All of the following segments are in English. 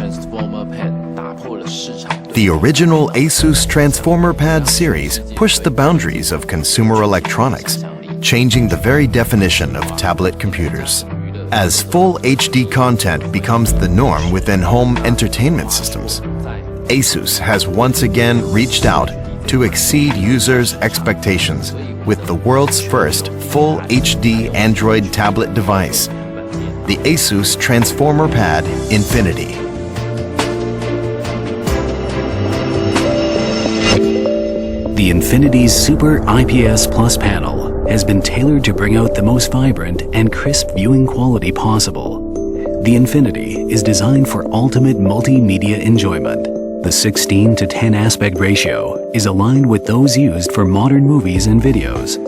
Transformer Pad 打破了市场。The original ASUS Transformer Pad series pushed the boundaries of consumer electronics, changing the very definition of tablet computers. As full HD content becomes the norm within home entertainment systems, ASUS has once again reached out to exceed users' expectations with the world's first full HD Android tablet device, the ASUS Transformer Pad Infinity. The Infinity's Super IPS Plus panel has been tailored to bring out the most vibrant and crisp viewing quality possible. The Infinity is designed for ultimate multimedia enjoyment. The 16:10 aspect ratio is aligned with those used for modern movies and videos,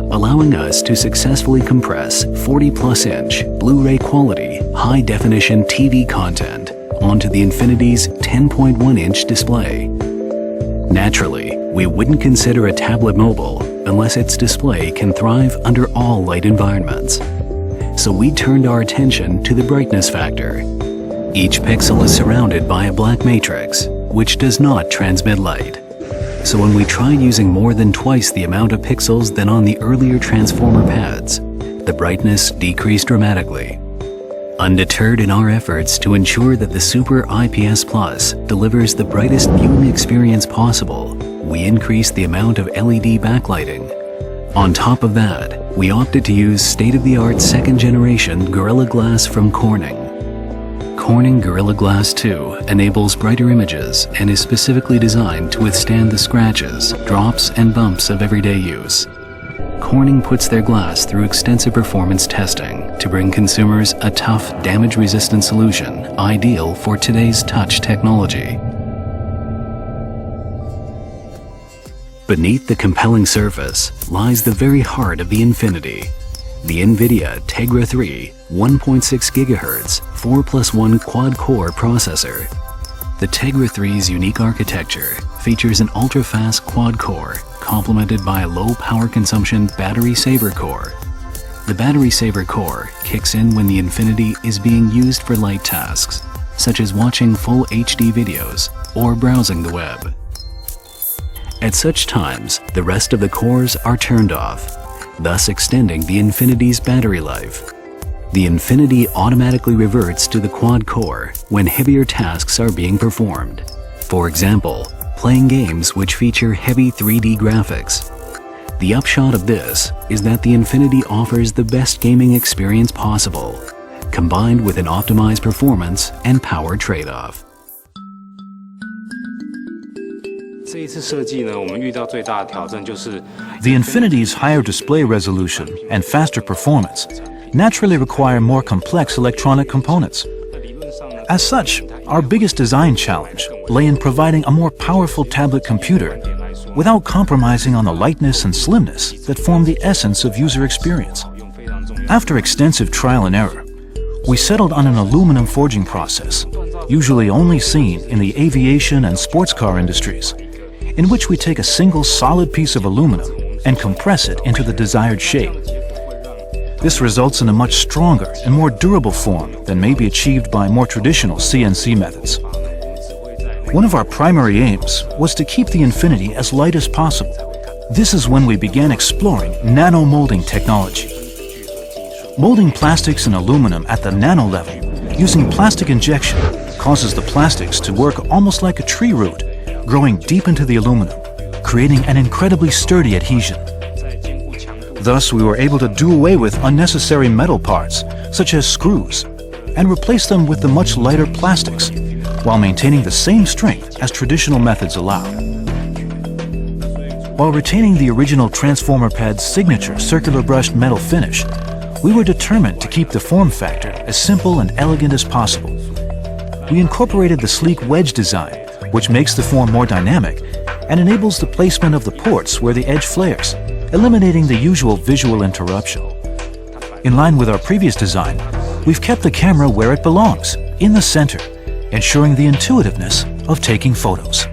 allowing us to successfully compress 40-plus-inch Blu-ray quality high-definition TV content onto the Infinity's 10.1-inch display. Naturally, we wouldn't consider a tablet mobile unless its display can thrive under all light environments. So we turned our attention to the brightness factor. Each pixel is surrounded by a black matrix, which does not transmit light. So when we tried using more than twice the amount of pixels than on the earlier Transformer pads, the brightness decreased dramatically. Undeterred in our efforts to ensure that the Super IPS Plus delivers the brightest viewing experience possible, we increased the amount of LED backlighting. On top of that, we opted to use state-of-the-art second-generation Gorilla Glass from Corning. Corning Gorilla Glass 2 enables brighter images and is specifically designed to withstand the scratches, drops, and bumps of everyday use. Corning puts their glass through extensive performance testing to bring consumers a tough, damage-resistant solution ideal for today's touch technology. Beneath the compelling surface lies the very heart of the Infinity, the NVIDIA Tegra 3 1.6 GHz 4+1 quad-core processor. The Tegra 3's unique architecture features an ultra-fast quad-core complemented by a low power consumption battery saver core. The battery saver core kicks in when the Infinity is being used for light tasks, such as watching full HD videos or browsing the web. At such times, the rest of the cores are turned off, thus extending the Infinity's battery life. The Infinity automatically reverts to the quad core when heavier tasks are being performed. For example, playing games which feature heavy 3D graphics. The upshot of this is that the Infinity offers the best gaming experience possible, combined with an optimized performance and power trade-off. The Infinity's higher display resolution and faster performance naturally require more complex electronic components. As such, our biggest design challenge lay in providing a more powerful tablet computer without compromising on the lightness and slimness that form the essence of user experience. After extensive trial and error, we settled on an aluminum forging process, usually only seen in the aviation and sports car industries, in which we take a single solid piece of aluminum and compress it into the desired shape. This results in a much stronger and more durable form than may be achieved by more traditional CNC methods. One of our primary aims was to keep the Infinity as light as possible. This is when we began exploring nano-molding technology. Molding plastics and aluminum at the nano level using plastic injection causes the plastics to work almost like a tree root, growing deep into the aluminum, creating an incredibly sturdy adhesion. Thus, we were able to do away with unnecessary metal parts, such as screws, and replace them with the much lighter plastics, while maintaining the same strength as traditional methods allow. While retaining the original Transformer Pad's signature circular brushed metal finish, we were determined to keep the form factor as simple and elegant as possible. We incorporated the sleek wedge design, which makes the form more dynamic and enables the placement of the ports where the edge flares, eliminating the usual visual interruption. In line with our previous design, we've kept the camera where it belongs, in the center, ensuring the intuitiveness of taking photos.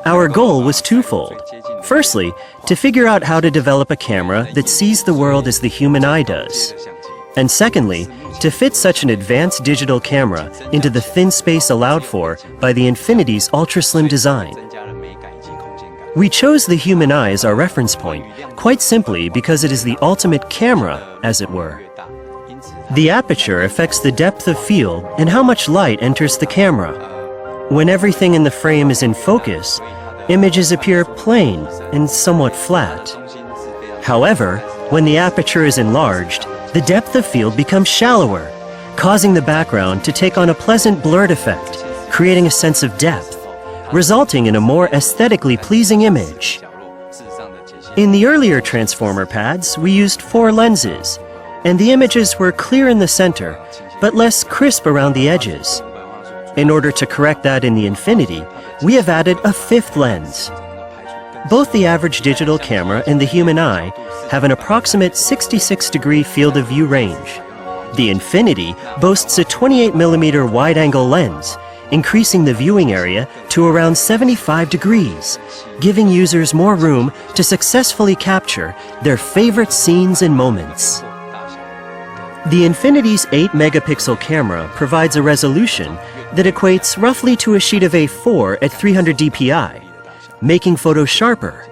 Our goal was twofold. Firstly, to figure out how to develop a camera that sees the world as the human eye does. And secondly, to fit such an advanced digital camera into the thin space allowed for by the Infinity's ultra-slim design. We chose the human eye as our reference point, quite simply because it is the ultimate camera, as it were. The aperture affects the depth of field and how much light enters the camera. When everything in the frame is in focus, images appear plain and somewhat flat. However, when the aperture is enlarged, the depth of field becomes shallower, causing the background to take on a pleasant blurred effect, creating a sense of depth, resulting in a more aesthetically pleasing image. In the earlier transformer pads, we used 4 lenses, and the images were clear in the center, but less crisp around the edges. In order to correct that in the Infinity, we have added a 5th lens. Both the average digital camera and the human eye have an approximate 66-degree field of view range. The Infinity boasts a 28mm wide-angle lens, increasing the viewing area to around 75 degrees, giving users more room to successfully capture their favorite scenes and moments. The Infinity's 8-megapixel camera provides a resolution that equates roughly to a sheet of A4 at 300 dpi, making photos sharper.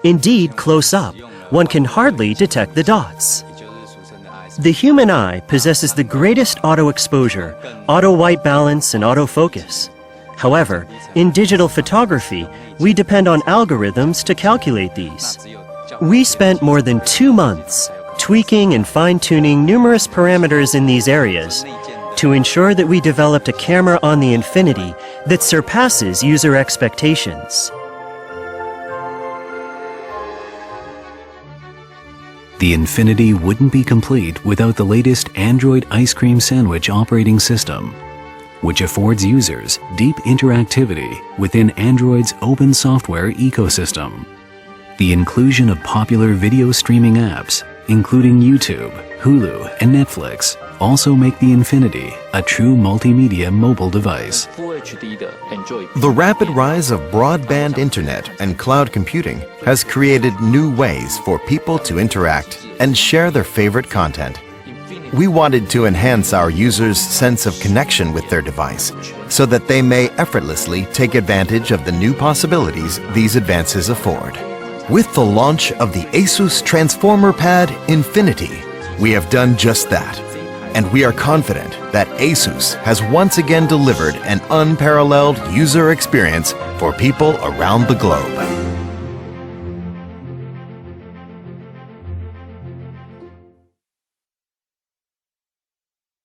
Indeed, close up, one can hardly detect the dots. The human eye possesses the greatest auto exposure, auto white balance, and autofocus. However, in digital photography, we depend on algorithms to calculate these. We spent more than 2 months tweaking and fine-tuning numerous parameters in these areas to ensure that we developed a camera on the Infinity that surpasses user expectations. The Infinity wouldn't be complete without the latest Android Ice Cream Sandwich operating system, which affords users deep interactivity within Android's open software ecosystem. The inclusion of popular video streaming apps, including YouTube, Hulu, and Netflix, also make the Infinity a true multimedia mobile device. The rapid rise of broadband internet and cloud computing has created new ways for people to interact and share their favorite content. We wanted to enhance our users' sense of connection with their device so that they may effortlessly take advantage of the new possibilities these advances afford. With the launch of the ASUS Transformer Pad Infinity, we have done just that. And we are confident that ASUS has once again delivered an unparalleled user experience for people around the globe.